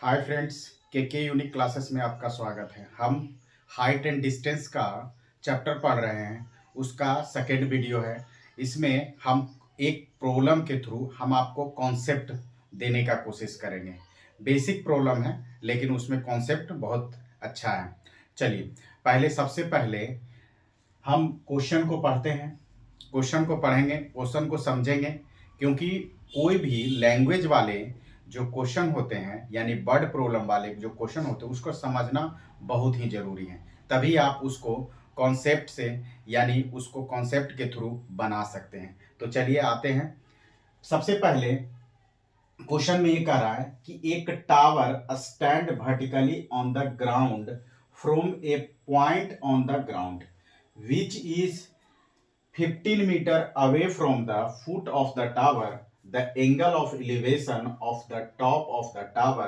Hi friends, के unique classes में आपका स्वागत है। हम हाइट एंड डिस्टेंस का चैप्टर पढ़ रहे हैं, उसका सेकेंड वीडियो है। इसमें हम एक प्रॉब्लम के थ्रू हम आपको कॉन्सेप्ट देने का कोशिश करेंगे। बेसिक प्रॉब्लम है लेकिन उसमें कॉन्सेप्ट बहुत अच्छा है। चलिए, सबसे पहले हम क्वेश्चन को पढ़ते हैं। क्वेश्चन को पढ़ेंगे, क्वेश्चन को समझेंगे, क्योंकि कोई भी लैंग्वेज वाले जो क्वेश्चन होते हैं यानी वर्ड प्रॉब्लम वाले जो क्वेश्चन होते हैं उसको समझना बहुत ही जरूरी है। तभी आप उसको कॉन्सेप्ट से यानी उसको कॉन्सेप्ट के थ्रू बना सकते हैं। तो चलिए आते हैं। सबसे पहले क्वेश्चन में ये कह रहा है कि एक tower stand vertically on the ground from A point on the ground which is 15 meter away from the foot of the tower. The angle of elevation of the top of the tower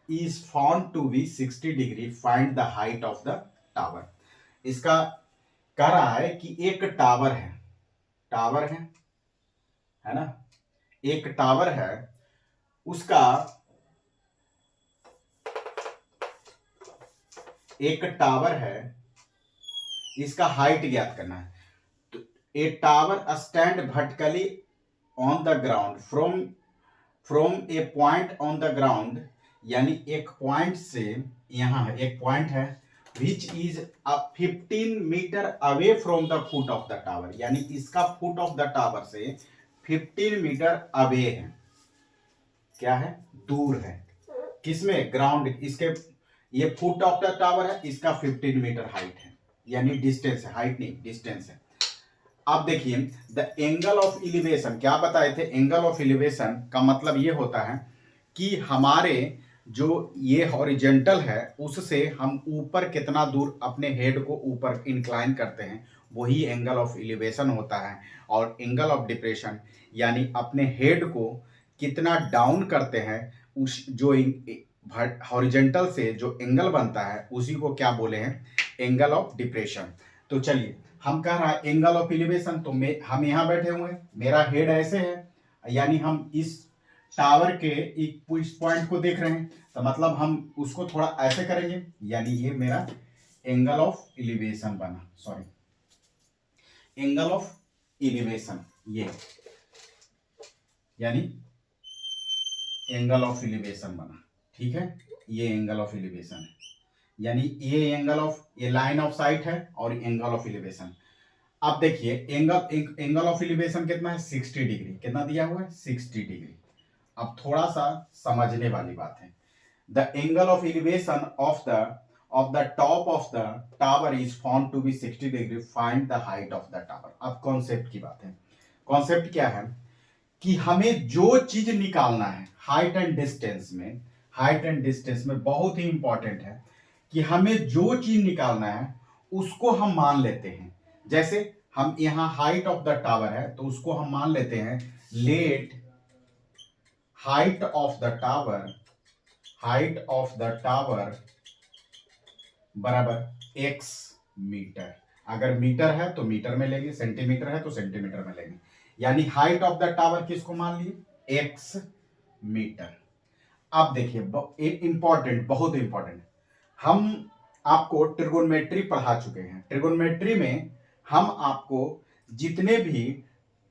is found to be 60 degree. Find the height of the tower. इसका कह रहा है कि एक tower है ना, एक tower है, उसका एक टावर है, इसका हाइट ज्ञात करना है। A tower stand vertically on the ground from a point on the ground, यानी एक पॉइंट से, यहां है एक पॉइंट है, which is a 15 meter away from the foot of the tower, यानी इसका फुट ऑफ द टावर से 15 मीटर अवे है। क्या है? दूर है। किसमें? ग्राउंड। इसके ये फुट ऑफ द टावर है, इसका 15 मीटर हाइट है, यानी डिस्टेंस है, हाइट नहीं डिस्टेंस है। अब देखिए, द एंगल ऑफ एलिवेशन क्या बताए थे? एंगल ऑफ एलिवेशन का मतलब ये होता है कि हमारे जो ये हॉरिजेंटल है उससे हम ऊपर कितना दूर अपने हेड को ऊपर इंक्लाइन करते हैं, वही एंगल ऑफ एलिवेशन होता है। और एंगल ऑफ डिप्रेशन यानी अपने हेड को कितना डाउन करते हैं, उस जो हॉरिजेंटल से जो एंगल बनता है उसी को क्या बोले हैं? Angle of depression. तो चलिए, हम कह रहा है एंगल ऑफ एलिवेशन, तो हम यहां बैठे हुए हैं, मेरा हेड ऐसे है, यानी हम इस टावर के इस पॉइंट को देख रहे हैं, तो मतलब हम उसको थोड़ा ऐसे करेंगे, यानी ये मेरा एंगल ऑफ एलिवेशन बना। सॉरी, एंगल ऑफ एलिवेशन ये, यानी एंगल ऑफ एलिवेशन बना। ठीक है, ये एंगल ऑफ एलिवेशन है, यानी ये एंगल ऑफ, ये लाइन ऑफ साइट है और एंगल ऑफ एलिवेशन। अब देखिए, एंगल ऑफ एलिवेशन कितना है? 60 डिग्री। कितना दिया हुआ है? 60 डिग्री। अब थोड़ा सा समझने वाली बात है। The angle of elevation of the top of the tower is found to be 60 degree. Find the height of the tower. अब कॉन्सेप्ट की बात है। कॉन्सेप्ट क्या है कि हमें जो चीज निकालना है हाइट एंड डिस्टेंस में, हाइट एंड डिस्टेंस में बहुत ही इंपॉर्टेंट है कि हमें जो चीज निकालना है उसको हम मान लेते हैं। जैसे हम यहां हाइट ऑफ द टावर है तो उसको हम मान लेते हैं, let height of the tower, height of the tower बराबर x मीटर। अगर मीटर है तो मीटर में लेंगे, सेंटीमीटर है तो सेंटीमीटर में लेंगे, यानी हाइट ऑफ द टावर किसको मान लिए? x metre. अब देखिए, इंपॉर्टेंट, बहुत इंपॉर्टेंट, हम आपको ट्रिगोनोमेट्री पढ़ा चुके हैं। ट्रिगोनोमेट्री में हम आपको जितने भी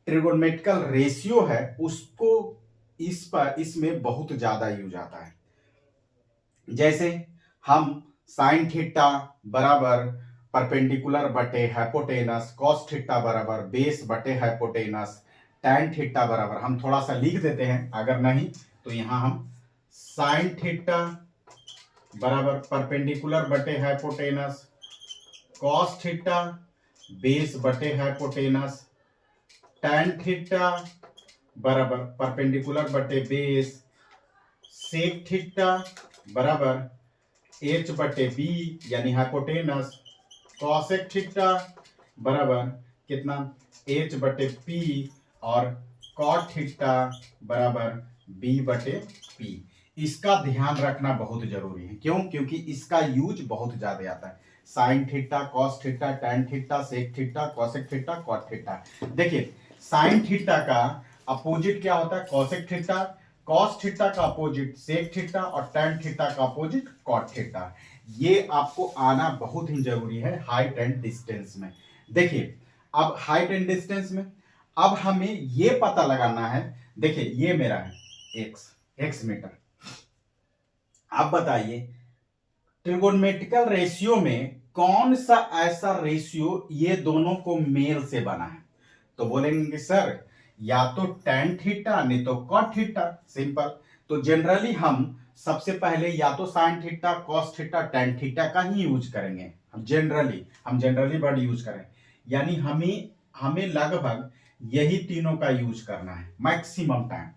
ट्रिगोनोमेट्रिकल रेशियो है उसको इसमें बहुत ज्यादा यूज आता है। जैसे हम साइन थीटा बराबर परपेंडिकुलर बटे हाइपोटेनस, कॉस थीटा बराबर बेस बटे हाइपोटेनस, टैन थीटा बराबर, हम थोड़ा सा लिख देते हैं, अगर नहीं तो यहां हम साइन थीटा बराबर परपेंडिकुलर बटे हाइपोटेनस, कॉस थीटा बेस बटे हाइपोटेनस, टैन थीटा बराबर परपेंडिकुलर बटे बेस, सेक थीटा बराबर एच बटे बी यानी हाइपोटेनस, कॉसेक थीटा बराबर कितना? एच बटे पी, और कॉट थीटा बराबर बी बटे पी। इसका ध्यान रखना बहुत जरूरी है। क्यों? क्योंकि इसका यूज बहुत ज्यादा आता है। Sine theta, cos theta, tan theta, sec theta, cosec theta, cot theta. देखिए, साइन थीटा का अपोजिट क्या होता है? Cosec theta. कॉस थीटा का अपोजिट सेक थीटा और टैन थीटा का अपोजिट कॉट थीटा। ये आपको आना बहुत ही जरूरी है हाइट एंड डिस्टेंस में। देखिए अब हाइट एंड डिस्टेंस में अब हमें ये पता लगाना है। देखिए ये मेरा है एक्स मीटर। अब बताइए ट्रिगोनोमेट्रिकल रेशियो में कौन सा ऐसा रेशियो ये दोनों को मेल से बना है? तो बोलेंगे सर या तो टैन थीटा नहीं तो कॉट थीटा, सिंपल। तो जनरली हम सबसे पहले या तो sign theta cos theta tan theta का ही यूज करेंगे। हम जनरली वर्ड यूज करें, यानी हमें लगभग यही तीनों का यूज करना है मैक्सिमम टाइम।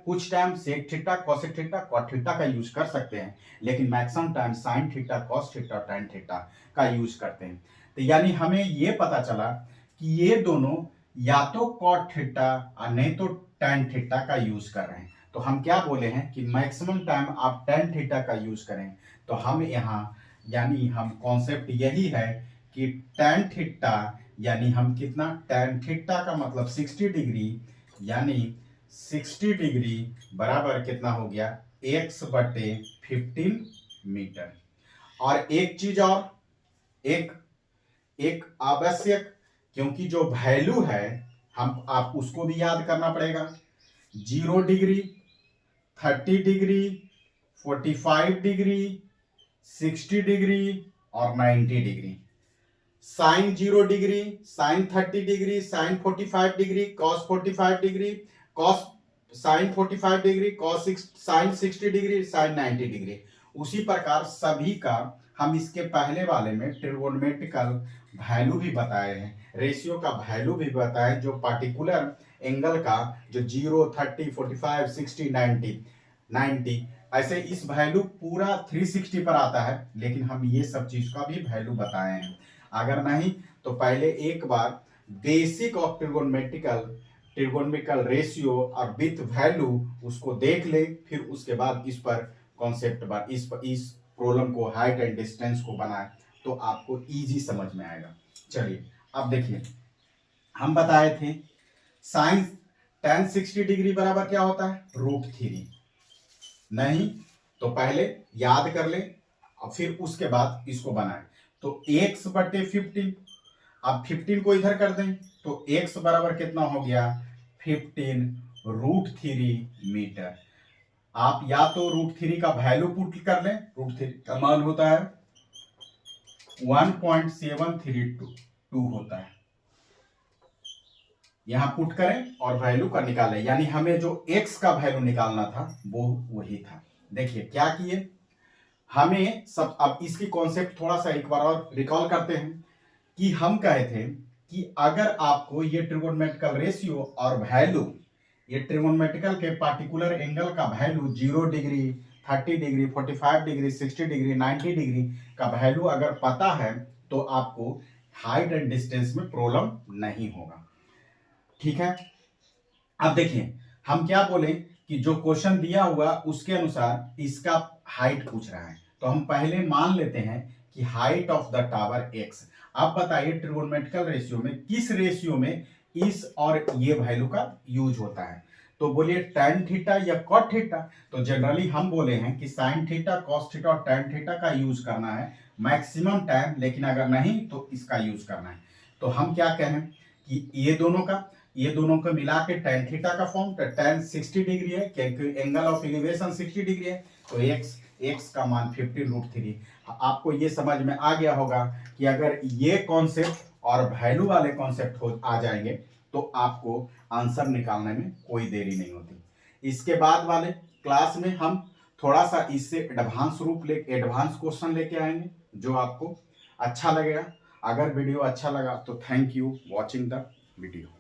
कुछ time sec theta cosec theta cot theta का यूज कर सकते हैं, लेकिन maximum time sine theta cos theta tan theta का यूज करते हैं। तो यानी हमें ये पता चला कि ये दोनों या तो कॉट थीटा और नहीं तो टैन थीटा का यूज कर रहे हैं। तो हम क्या बोले हैं कि मैक्सिमम टाइम आप टैन थीटा का यूज करें। तो हम यहाँ यानी हम कॉन्सेप्ट यही है कि टैन थीटा यानी हम कितना, टैन थीटा का मतलब 60 डिग्री, यानी 60 डिग्री बराबर कितना हो गया x/15 मीटर। और एक चीज और, एक आवश्यक, क्योंकि जो वैल्यू है आप उसको भी याद करना पड़ेगा। 0 डिग्री 30 डिग्री 45 डिग्री 60 डिग्री और 90 degree. Sine 0 degree sine 30 degree sine 45 degree cos 45 degree cos sine 45 degree cos sine 60 degree sine 90 degree. उसी प्रकार सभी का हम इसके पहले वाले में ट्रिगोनोमेट्रिकल वैल्यू भी बताए हैं, रेशियो का वैल्यू भी बताए, जो पार्टिकुलर एंगल का जो 0 30 45 60 90 ऐसे इस वैल्यू पूरा 360 पर आता है, लेकिन हम ये सब चीज का भी वैल्यू बताए हैं। अगर नहीं तो पहले एक बार बेसिक ऑफ ट्रिगोनोमेट्रिकल रेशियो और विथ वैल्यू उसको देख ले, फिर उसके बाद इस पर कॉन्सेप्ट इस प्रॉब्लम को हाइट एंड डिस्टेंस को बनाए तो आपको इजी समझ में आएगा। चलिए अब देखिए हम बताए थे साइन tan 60 डिग्री बराबर क्या होता है √3। नहीं तो पहले याद कर ले और फिर उसके बाद इसको बनाए। तो x/15, अब 15 को इधर कर दें तो x बराबर कितना हो गया 15 √3 मीटर। आप या तो √3 का वैल्यू पुट कर लें, √3 का मान होता है 1.732 होता है, यहां पुट करें और वैल्यू का निकालें, यानी हमें जो x का वैल्यू निकालना था वो वही था। देखिए क्या किए हमें सब, अब इसकी कॉन्सेप्ट थोड़ा सा एक बार और रिकॉल करते हैं कि हम कहे थे कि अगर आपको ये ट्रिगोनोमेट्रिकल रेशियो और वैल्यू, ये ट्रिगोनोमेट्रिकल के पार्टिकुलर एंगल का value 0 degree 30 degree 45 degree 60 degree 90 degree का वैल्यू अगर पता है तो आपको हाइट एंड डिस्टेंस में प्रॉब्लम नहीं होगा। ठीक है, अब देखिए हम क्या बोले कि जो क्वेश्चन दिया हुआ उसके अनुसार इसका हाइट पूछ रहा है, तो हम पहले मान लेते हैं कि height of the tower x। अब बताइए ट्रिगोनोमेट्रिकल रेशियो में किस रेशियो में इस और ये वैल्यू का यूज होता है। तो बोलिए tan थीटा या cot थीटा। तो जनरली हम बोले हैं कि sin थीटा cos थीटा और tan थीटा का यूज करना है मैक्सिमम टाइम, लेकिन अगर नहीं तो इसका यूज करना है। तो हम क्या कहें कि ये दोनों को मिला के tan थीटा का फॉर्म, तो tan 60 डिग्री है क्योंकि एंगल ऑफ एलिवेशन 60 डिग्री है, तो x का मान 15√3। आपको ये समझ में आ गया होगा कि अगर ये कॉन्सेप्ट और वैल्यू वाले कॉन्सेप्ट हो आ जाएंगे तो आपको आंसर निकालने में कोई देरी नहीं होती। इसके बाद वाले क्लास में हम थोड़ा सा इससे एडवांस क्वेश्चन लेके आएंगे जो आपको अच्छा लगेगा। अगर वीडियो अच्छा लगा तो thank you watching the video.